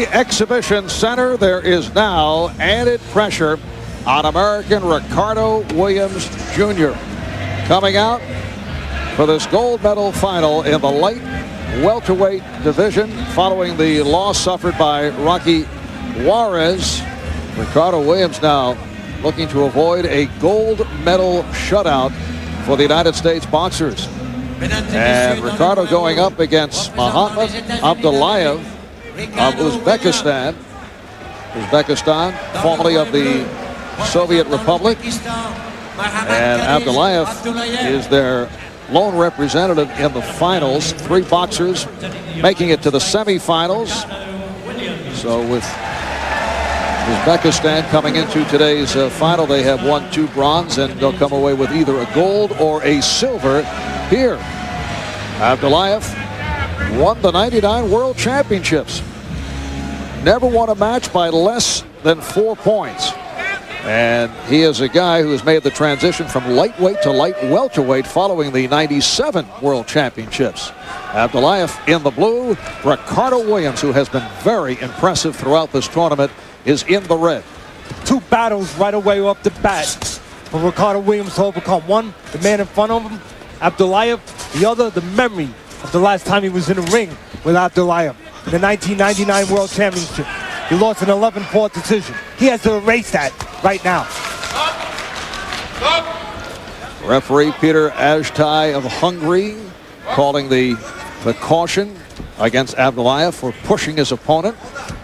Exhibition Center, there is now added pressure on American Ricardo Williams Jr. coming out for this gold medal final in the light welterweight division following the loss suffered by Rocky Juarez. Ricardo Williams now looking to avoid a gold medal shutout for the United States boxers. And Ricardo going up against Muhammad Abdullev of Uzbekistan, formerly of the Soviet Republic. And Abdullev is their lone representative in the finals. 3 boxers making it to the semifinals. So with Uzbekistan coming into today's final, they have won 2 bronze, and they'll come away with either a gold or a silver here. Abdullev won the '99 World Championships. Never won a match by less than 4 points. And he is a guy who has made the transition from lightweight to light welterweight following the '97 World Championships. Abdullev in the blue. Ricardo Williams, who has been very impressive throughout this tournament, is in the red. 2 battles right away off the bat for Ricardo Williams to overcome. One, the man in front of him, Abdullev. The other, the memory of the last time he was in the ring with Abdullev in the 1999 World Championship. He lost an 11-point decision. He has to erase that right now. Referee Peter Ajtai of Hungary calling the caution against Abdullev for pushing his opponent.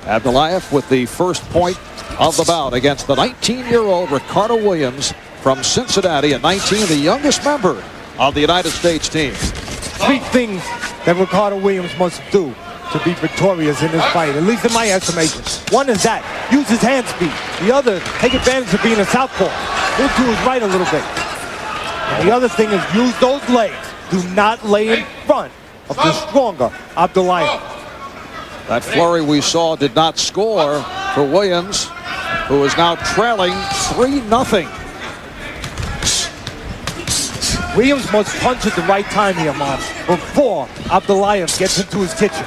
Abdullev with the first point of the bout against the 19-year-old Ricardo Williams from Cincinnati at 19, the youngest member of the United States team. 3 things that Ricardo Williams must do to be victorious in this fight, at least in my estimation. One is that, use his hand speed. The other, take advantage of being a southpaw. Move to his right a little bit. And the other thing is use those legs. Do not lay in front of the stronger Abdullev. That flurry we saw did not score for Williams, who is now trailing 3-0. Williams must punch at the right time here, Mom, before Abdullev gets into his kitchen.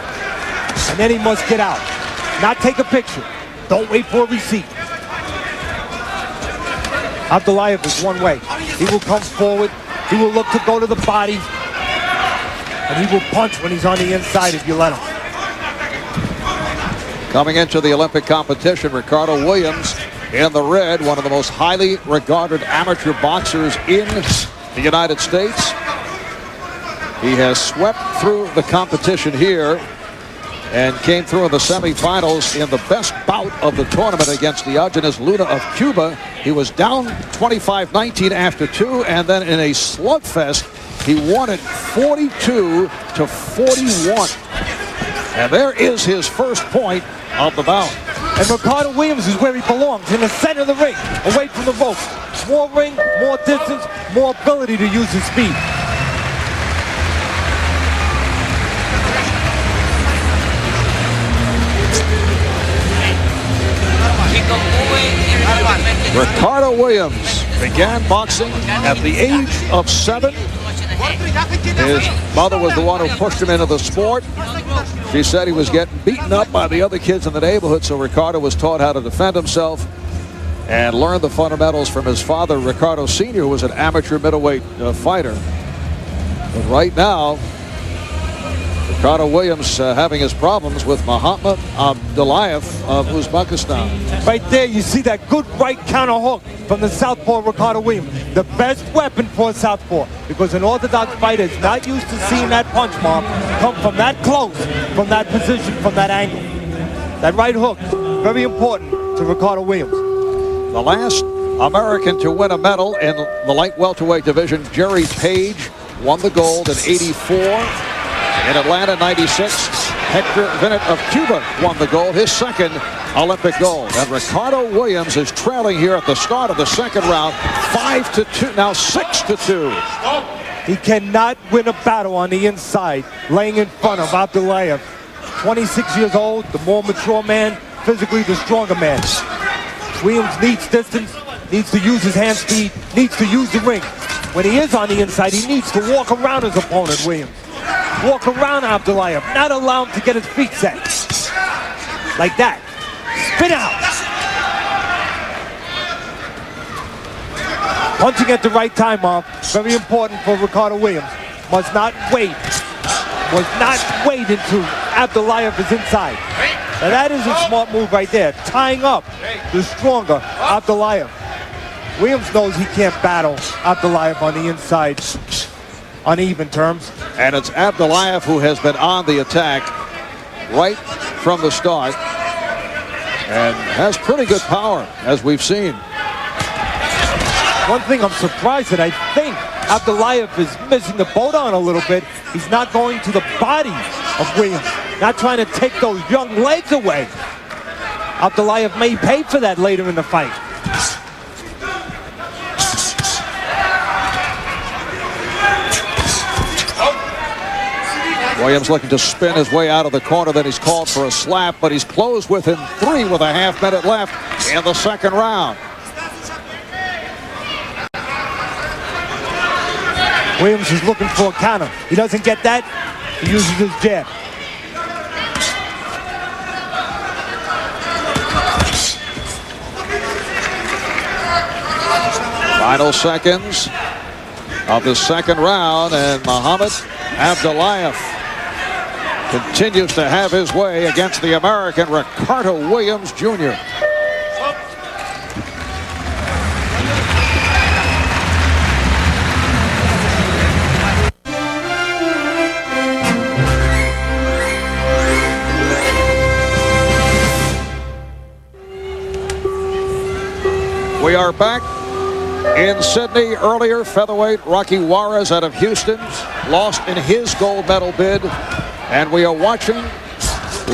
And then he must get out. Not take a picture. Don't wait for a receipt. Abdullev is one way. He will come forward. He will look to go to the body. And he will punch when he's on the inside if you let him. Coming into the Olympic competition, Ricardo Williams in the red, one of the most highly regarded amateur boxers in the United States. He has swept through the competition here and came through in the semifinals in the best bout of the tournament against Diogenes Luna of Cuba. He was down 25-19 after 2, and then in a slugfest, he won it 42-41. And there is his first point of the bout. And Ricardo Williams is where he belongs, in the center of the ring, away from the ropes. More ring, more distance, more ability to use his speed. Ricardo Williams began boxing at the age of 7. His mother was the one who pushed him into the sport. She said he was getting beaten up by the other kids in the neighborhood, so Ricardo was taught how to defend himself and learned the fundamentals from his father, Ricardo Sr., who was an amateur middleweight fighter. But right now, Ricardo Williams having his problems with Muhammad Abdullev of Uzbekistan. Right there, you see that good right counter hook from the southpaw Ricardo Williams. The best weapon for a southpaw, because an orthodox fighter is not used to seeing that punch, Mom, come from that close, from that position, from that angle. That right hook, very important to Ricardo Williams. The last American to win a medal in the light welterweight division, Jerry Page, won the gold in '84. In Atlanta, '96, Hector Vinnet of Cuba won the gold, his second Olympic gold. And Ricardo Williams is trailing here at the start of the second round, 5-2, now 6-2. He cannot win a battle on the inside, laying in front of Abdullev. 26 years old, the more mature man, physically the stronger man. Williams needs distance, needs to use his hand speed, needs to use the ring. When he is on the inside, he needs to walk around his opponent, Williams. Walk around Abdullev, not allow him to get his feet set. like that. Spin out. Punching at the right time, Mark. Very important for Ricardo Williams. Must not wait. Must not wait until Abdullev is inside. Now that is a smart move right there. Tying up the stronger Abdullev. Williams knows he can't battle Abdullev on the inside on even terms. And it's Abdullev who has been on the attack right from the start and has pretty good power, as we've seen. One thing I'm surprised that I think Abdullev is missing the boat on a little bit. He's not going to the body of Williams, not trying to take those young legs away. Abdullev may pay for that later in the fight. Williams looking to spin his way out of the corner. Then he's called for a slap, but he's closed within 3 with a half minute left in the second round. Williams is looking for a counter. He doesn't get that, he uses his jab. Final seconds of the second round, and Muhammad Abdullev continues to have his way against the American Ricardo Williams Jr. We are back in Sydney. Earlier, featherweight Rocky Juarez out of Houston lost in his gold medal bid. And we are watching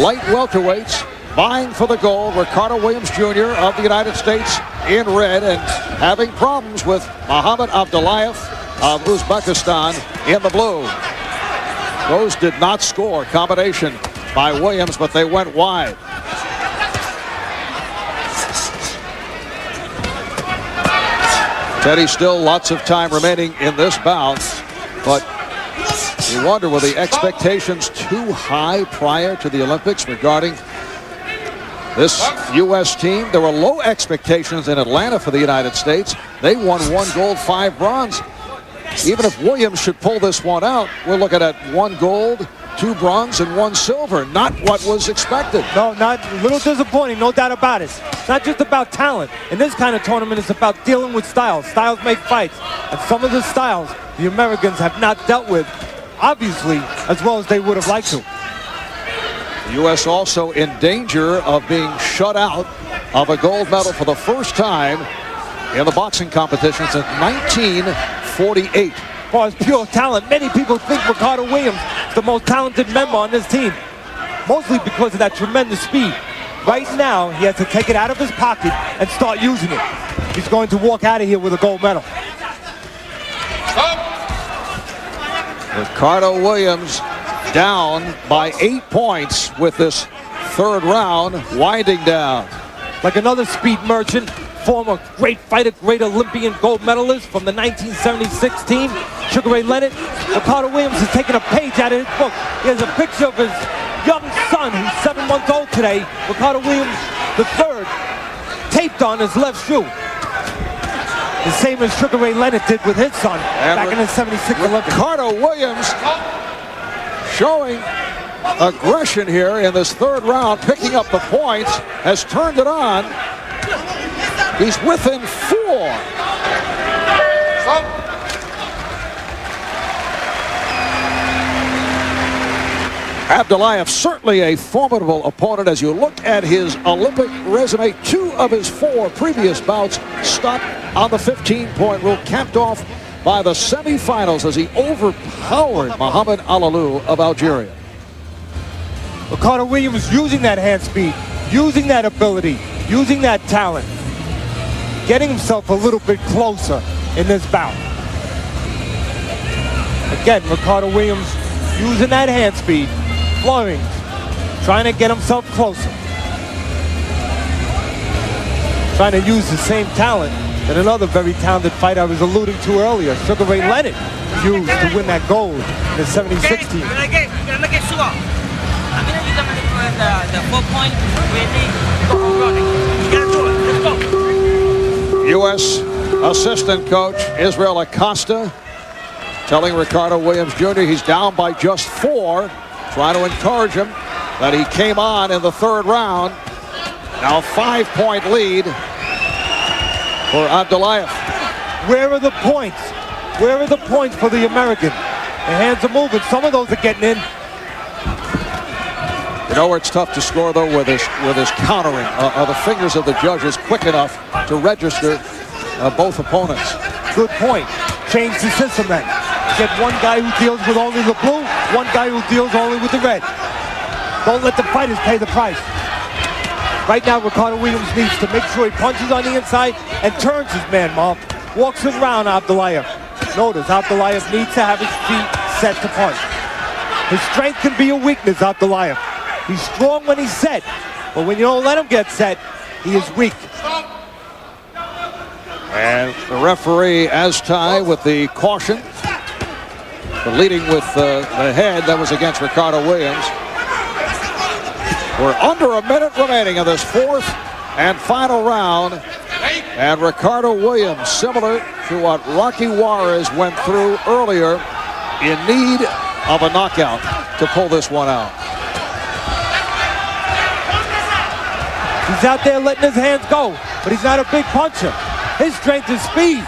light welterweights vying for the gold. Ricardo Williams Jr. of the United States in red and having problems with Muhammad Abdullev of Uzbekistan in the blue. Those did not score. Combination by Williams, but they went wide. Teddy, still lots of time remaining in this bout, but you wonder, were the expectations too high prior to the Olympics regarding this U.S. team? There were low expectations in Atlanta for the United States. They won 1 gold, 5 bronze. Even if Williams should pull this one out, we're looking at 1 gold, 2 bronze, and 1 silver. Not what was expected. No, not a little disappointing, no doubt about it. It's not just about talent. In this kind of tournament, it's about dealing with styles. Styles make fights. And some of the styles the Americans have not dealt with, obviously, as well as they would have liked to. The U.S. also in danger of being shut out of a gold medal for the first time in the boxing competition since 1948. As far as pure talent, many people think Ricardo Williams is the most talented member on this team, mostly because of that tremendous speed. Right now, he has to take it out of his pocket and start using it. He's going to walk out of here with a gold medal. Ricardo Williams down by 8 points with this third round winding down. Like another speed merchant, former great fighter, great Olympian gold medalist from the 1976 team, Sugar Ray Leonard. Ricardo Williams has taken a page out of his book. He has a picture of his young son, who's 7 months old today. Ricardo Williams III, taped on his left shoe. The same as Sugar Ray Leonard did with his son back in the 76 Olympics. Ricardo Williams showing aggression here in this third round, picking up the points, has turned it on. He's within 4. Abdullev, certainly a formidable opponent. As you look at his Olympic resume, 2 of his 4 previous bouts stopped on the 15-point rule, capped off by the semifinals as he overpowered Mohamed Alalou of Algeria. Ricardo Williams using that hand speed, using that ability, using that talent, getting himself a little bit closer in this bout. Again, Ricardo Williams using that hand speed, flowing, trying to get himself closer. Trying to use the same talent that another very talented fighter I was alluding to earlier, Sugar Ray Leonard, used to win that gold in the 76 team. earn the 4 point. Really go home running. You gotta do it. Let's go. U.S. assistant coach Israel Acosta telling Ricardo Williams Jr. he's down by just 4, trying to encourage him that he came on in the 3rd round. Now 5-point lead for Abdullev. Where are the points? Where are the points for the American? The hands are moving. Some of those are getting in. You know where it's tough to score though with his countering. Are the fingers of the judges quick enough to register both opponents? Good point. Change the system then. Get one guy who deals with only the blue, one guy who deals only with the red. Don't let the fighters pay the price. Right now, Ricardo Williams needs to make sure he punches on the inside and turns his man, Mom. Walks around Abdullev. Notice, Abdullev needs to have his feet set to punch. His strength can be a weakness, Abdullev. He's strong when he's set, but when you don't let him get set, he is weak. And the referee, Aztai, with the caution. But leading with the head, that was against Ricardo Williams. We're under a minute remaining in this 4th and final round. And Ricardo Williams, similar to what Rocky Juarez went through earlier, in need of a knockout to pull this one out. He's out there letting his hands go, but he's not a big puncher. His strength is speed.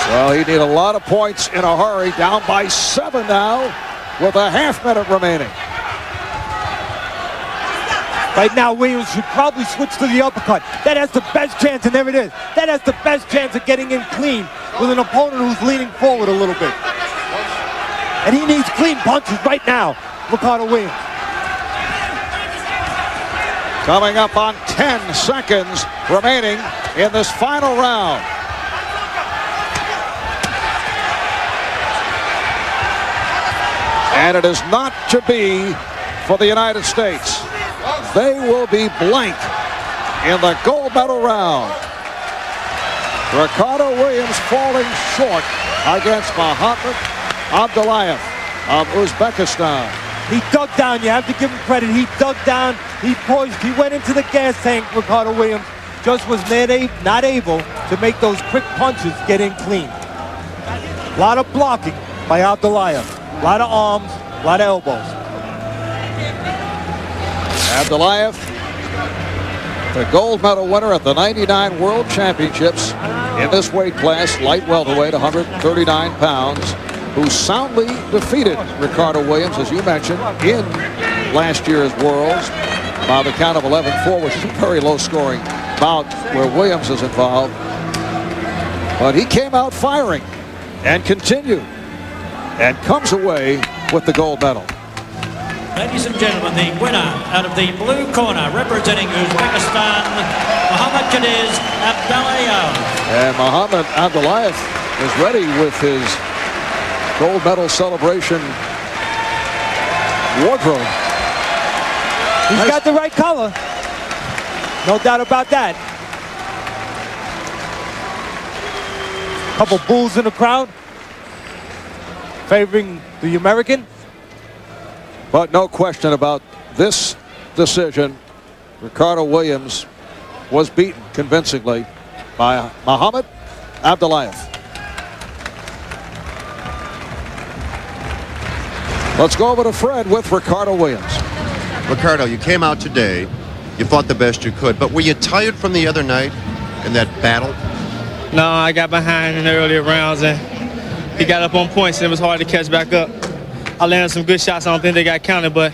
Well, he need a lot of points in a hurry. Down by 7 now with a half-minute remaining. Right now, Williams should probably switch to the uppercut. That has the best chance, and there it is. That has the best chance of getting in clean with an opponent who's leaning forward a little bit. And he needs clean punches right now, Ricardo Williams. Coming up on 10 seconds remaining in this final round. And it is not to be for the United States. They will be blank in the gold medal round. Ricardo Williams falling short against Mohamed Abdullev of Uzbekistan. He dug down. You have to give him credit. He dug down. He poised. He went into the gas tank. Ricardo Williams just was not able to make those quick punches get in clean. A lot of blocking by Abdullev. A lot of arms, a lot of elbows. Abdullev, the gold medal winner at the '99 World Championships in this weight class, light welterweight, 139 pounds, who soundly defeated Ricardo Williams, as you mentioned, in last year's Worlds by the count of 11-4, which is a very low-scoring bout where Williams is involved. But he came out firing and continued and comes away with the gold medal. Ladies and gentlemen, the winner out of the blue corner, representing Uzbekistan, Mohamed Abdullev. And Mohamed Abdullev is ready with his gold medal celebration wardrobe. He's got the right color. No doubt about that. Couple bulls in the crowd favoring the American. But no question about this decision. Ricardo Williams was beaten convincingly by Mohamed Abdullev. Let's go over to Fred with Ricardo Williams. Ricardo, you came out today. You fought the best you could, but were you tired from the other night in that battle? No, I got behind in the earlier rounds and he got up on points and it was hard to catch back up. I landed some good shots. I don't think they got counted, but,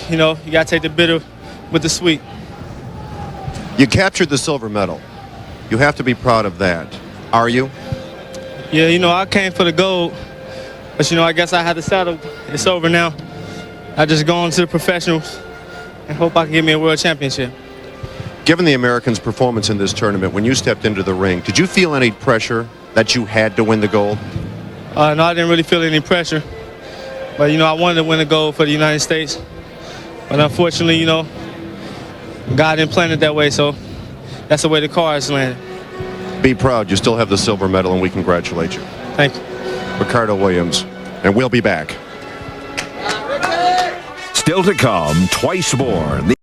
you know, you got to take the bitter with the sweet. You captured the silver medal. You have to be proud of that. Are you? Yeah, you know, I came for the gold, but, you know, I guess I had to settle. It's over now. I just go on to the professionals and hope I can get me a world championship. Given the Americans' performance in this tournament, when you stepped into the ring, did you feel any pressure that you had to win the gold? No, I didn't really feel any pressure. But, you know, I wanted to win a gold for the United States. But unfortunately, you know, God didn't plan it that way, so that's the way the cards landed. Be proud. You still have the silver medal, and we congratulate you. Thank you. Ricardo Williams, and we'll be back. Still to come, twice more.